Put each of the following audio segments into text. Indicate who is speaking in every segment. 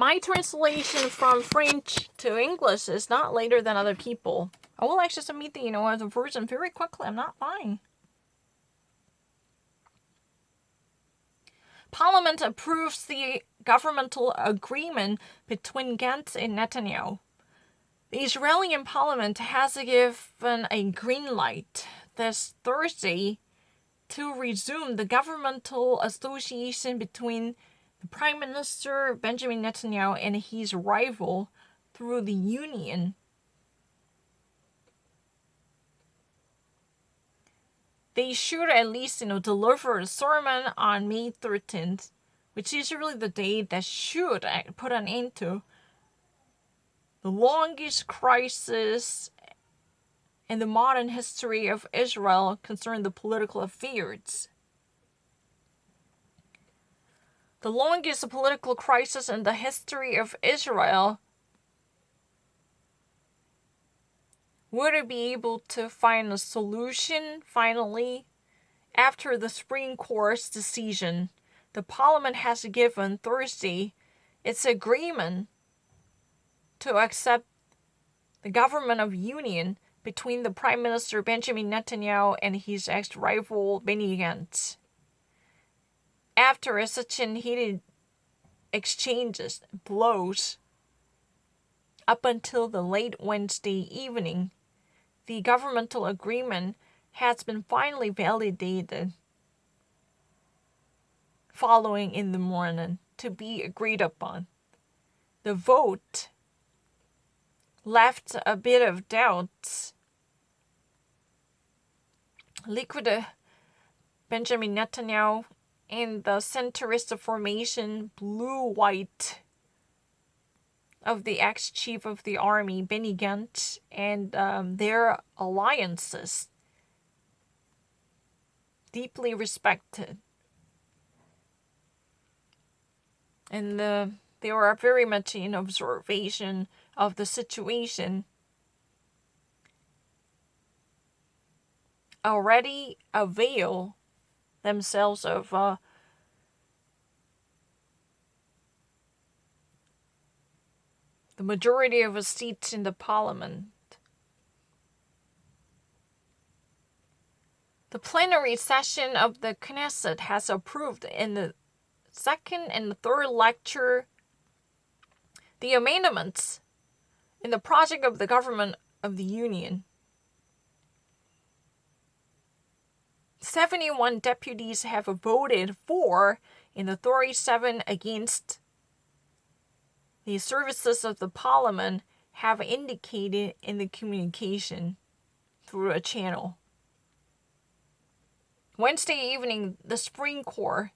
Speaker 1: My translation from French to English is not later than other people. I will actually submit the version very quickly. I'm not lying. Parliament approves the governmental agreement between Gantz and Netanyahu. The Israeli parliament has given a green light this Thursday to resume the governmental association between the Prime Minister Benjamin Netanyahu and his rival through the union. They should at least, deliver a sermon on May 13th, which is really the day that should put an end to the longest crisis in the modern history of Israel concerning the political affairs. The longest political crisis in the history of Israel would be able to find a solution finally after the Supreme Court's decision. The Parliament has given Thursday its agreement to accept the government of union between the Prime Minister Benjamin Netanyahu and his ex-rival Benny Gantz. After such an heated exchanges, blows, up until the late Wednesday evening, the governmental agreement has been finally validated following in the morning to be agreed upon. The vote left a bit of doubt. Liquid Benjamin Netanyahu and the centrist formation blue-white of the ex-chief of the army, Benny Gantz, and their alliances deeply respected. And they were very much in observation of the situation. Already avail themselves of the majority of seats in the parliament. The plenary session of the Knesset has approved in the second and third lecture the amendments in the project of the government of the Union. 71 deputies have voted for and the 37 against. The services of the parliament have indicated in the communication through a channel. Wednesday evening, the Supreme Court,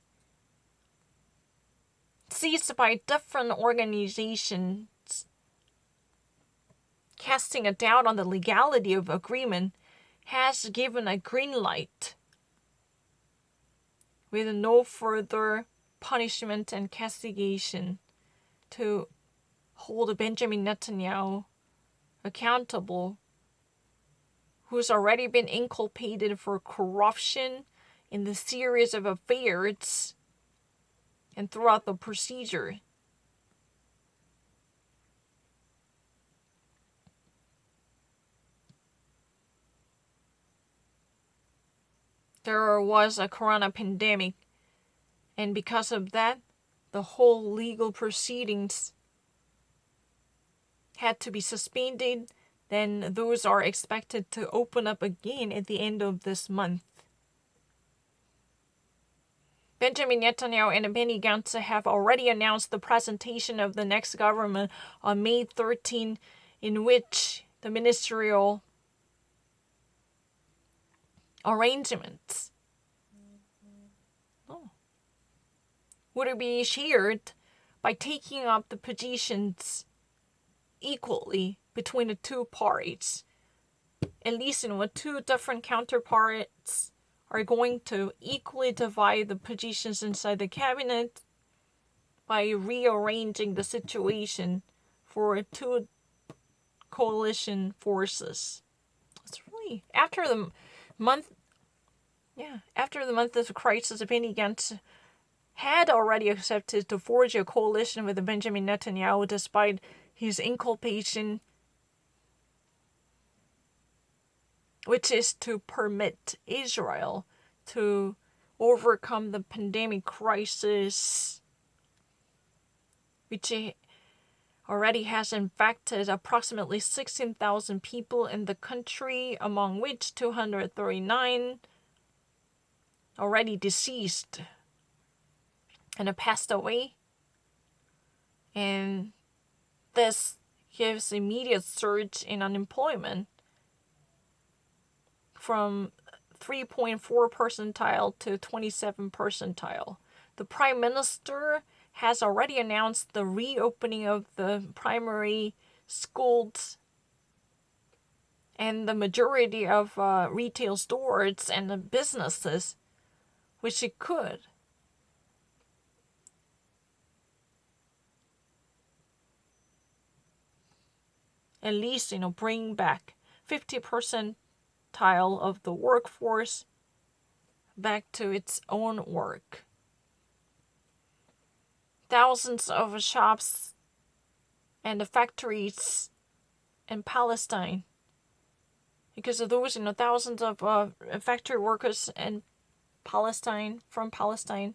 Speaker 1: seized by different organizations casting a doubt on the legality of agreement, has given a green light with no further punishment and castigation to hold Benjamin Netanyahu accountable, who's already been inculpated for corruption in the series of affairs and throughout the procedure. There was a corona pandemic, and because of that, the whole legal proceedings had to be suspended. Then those are expected to open up again at the end of this month. Benjamin Netanyahu and Benny Gantz have already announced the presentation of the next government on May 13, in which the ministerial arrangements would be shared by taking up the positions equally between the two parties. At least two different counterparts are going to equally divide the positions inside the cabinet by rearranging the situation for two coalition forces. It's really after the month of crisis, Benny Gantz had already accepted to forge a coalition with Benjamin Netanyahu despite his inculpation, which is to permit Israel to overcome the pandemic crisis, which already has infected approximately 16,000 people in the country, among which 239 already deceased and passed away. And this gives immediate surge in unemployment from 3.4 percentile to 27 percentile. The Prime Minister has already announced the reopening of the primary schools and the majority of retail stores and the businesses, which it could. At least, bring back 50 percentile of the workforce back to its own work. Thousands of shops and the factories in Palestine, because of those, thousands of factory workers in Palestine, from Palestine,